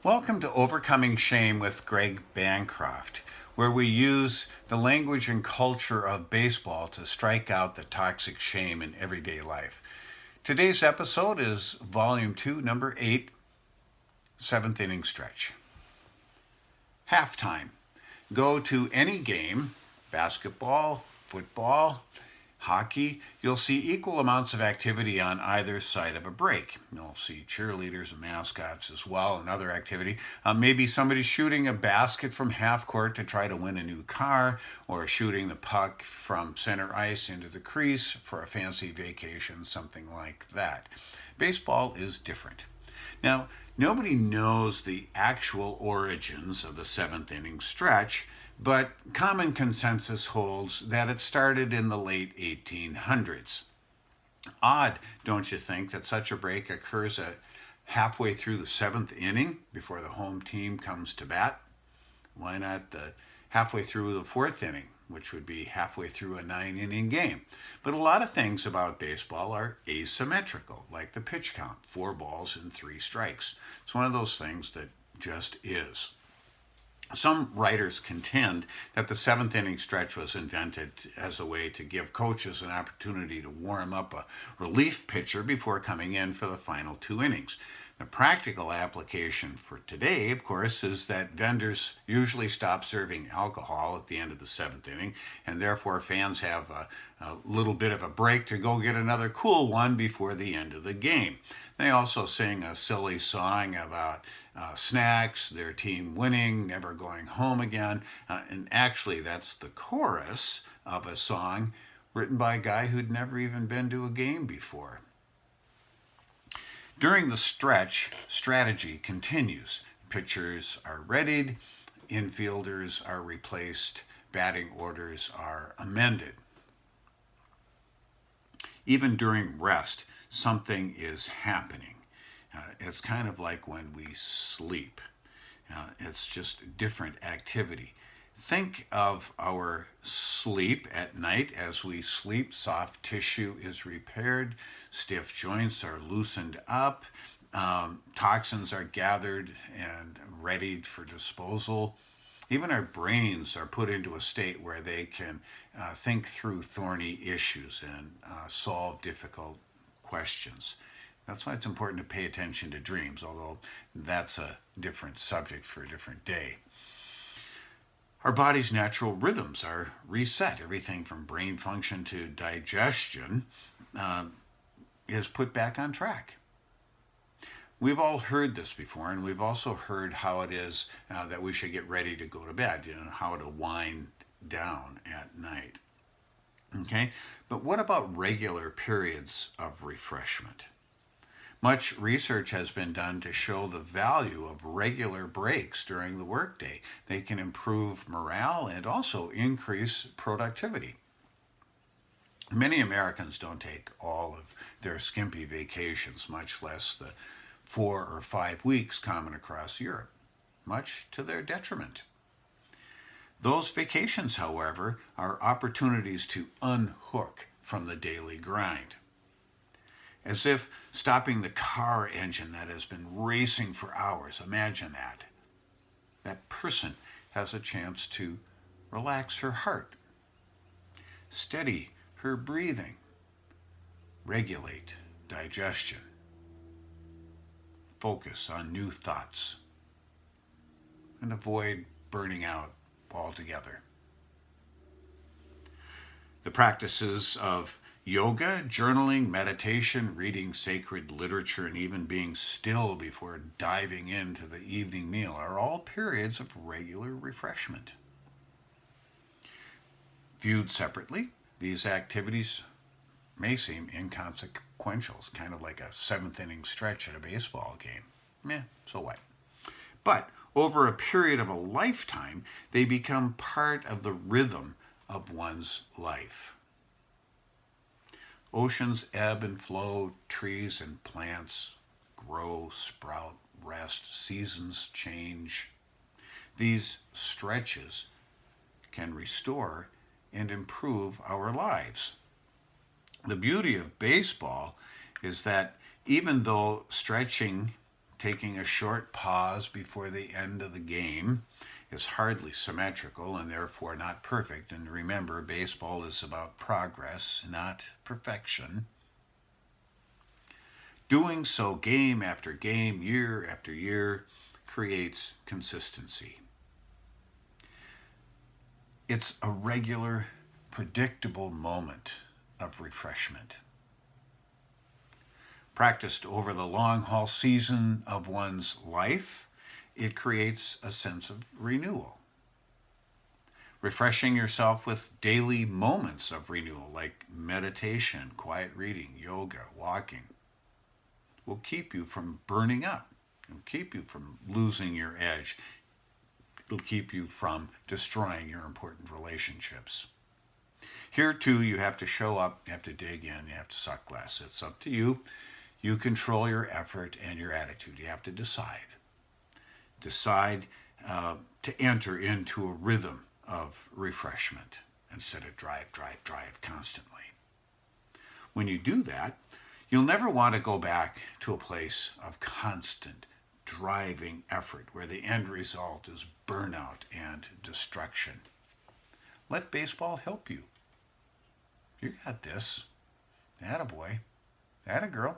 Welcome to Overcoming Shame with Greg Bancroft, where we use the language and culture of baseball to strike out the toxic shame in everyday life. Today's episode is Volume 2, Number 8, Seventh Inning Stretch. Halftime. Go to any game, basketball, football, hockey, you'll see equal amounts of activity on either side of a break. You'll see cheerleaders and mascots as well, and other activity. Maybe somebody shooting a basket from half court to try to win a new car, or shooting the puck from center ice into the crease for a fancy vacation, something like that. Baseball is different. Now, nobody knows the actual origins of the seventh inning stretch, but common consensus holds that it started in the late 1800s. Odd, don't you think, that such a break occurs at halfway through the seventh inning before the home team comes to bat? Why not halfway through the fourth inning, which would be halfway through a 9-inning game? But a lot of things about baseball are asymmetrical, like the pitch count, 4 balls and 3 strikes. It's one of those things that just is. Some writers contend that the seventh inning stretch was invented as a way to give coaches an opportunity to warm up a relief pitcher before coming in for the final 2 innings. The practical application for today, of course, is that vendors usually stop serving alcohol at the end of the 7th inning, and therefore fans have a little bit of a break to go get another cool one before the end of the game. They also sing a silly song about snacks, their team winning, never going home again, and actually that's the chorus of a song written by a guy who'd never even been to a game before. During the stretch, strategy continues. Pitchers are readied, infielders are replaced, batting orders are amended. Even during rest, something is happening. It's kind of like when we sleep. It's just different activity. Think of our sleep at night. As we sleep, soft tissue is repaired, stiff joints are loosened up, toxins are gathered and readied for disposal. Even our brains are put into a state where they can think through thorny issues and solve difficult questions. That's why it's important to pay attention to dreams, although that's a different subject for a different day. Our body's natural rhythms are reset. Everything from brain function to digestion is put back on track. We've all heard this before, and we've also heard how it is that we should get ready to go to bed, how to wind down at night. Okay, but what about regular periods of refreshment? Much research has been done to show the value of regular breaks during the workday. They can improve morale and also increase productivity. Many Americans don't take all of their skimpy vacations, much less the 4 or 5 weeks common across Europe, much to their detriment. Those vacations, however, are opportunities to unhook from the daily grind. As if stopping the car engine that has been racing for hours. Imagine that. That person has a chance to relax her heart, steady her breathing, regulate digestion, focus on new thoughts, and avoid burning out altogether. The practices of yoga, journaling, meditation, reading sacred literature, and even being still before diving into the evening meal are all periods of regular refreshment. Viewed separately, these activities may seem inconsequential, kind of like a 7th inning stretch at a baseball game. So what? But over a period of a lifetime, they become part of the rhythm of one's life. Oceans ebb and flow, trees and plants grow, sprout, rest, seasons change. These stretches can restore and improve our lives. The beauty of baseball is that even though stretching taking a short pause before the end of the game is hardly symmetrical and therefore not perfect. And remember, baseball is about progress, not perfection. Doing so game after game, year after year, creates consistency. It's a regular, predictable moment of refreshment. Practiced over the long haul season of one's life, it creates a sense of renewal. Refreshing yourself with daily moments of renewal, like meditation, quiet reading, yoga, walking, will keep you from burning up. It'll keep you from losing your edge. It'll keep you from destroying your important relationships. Here, too, you have to show up, you have to dig in, you have to suck less. It's up to you. You control your effort and your attitude. You have to decide. Decide to enter into a rhythm of refreshment instead of drive constantly. When you do that, you'll never want to go back to a place of constant driving effort where the end result is burnout and destruction. Let baseball help you. You got this. Attaboy. Attagirl.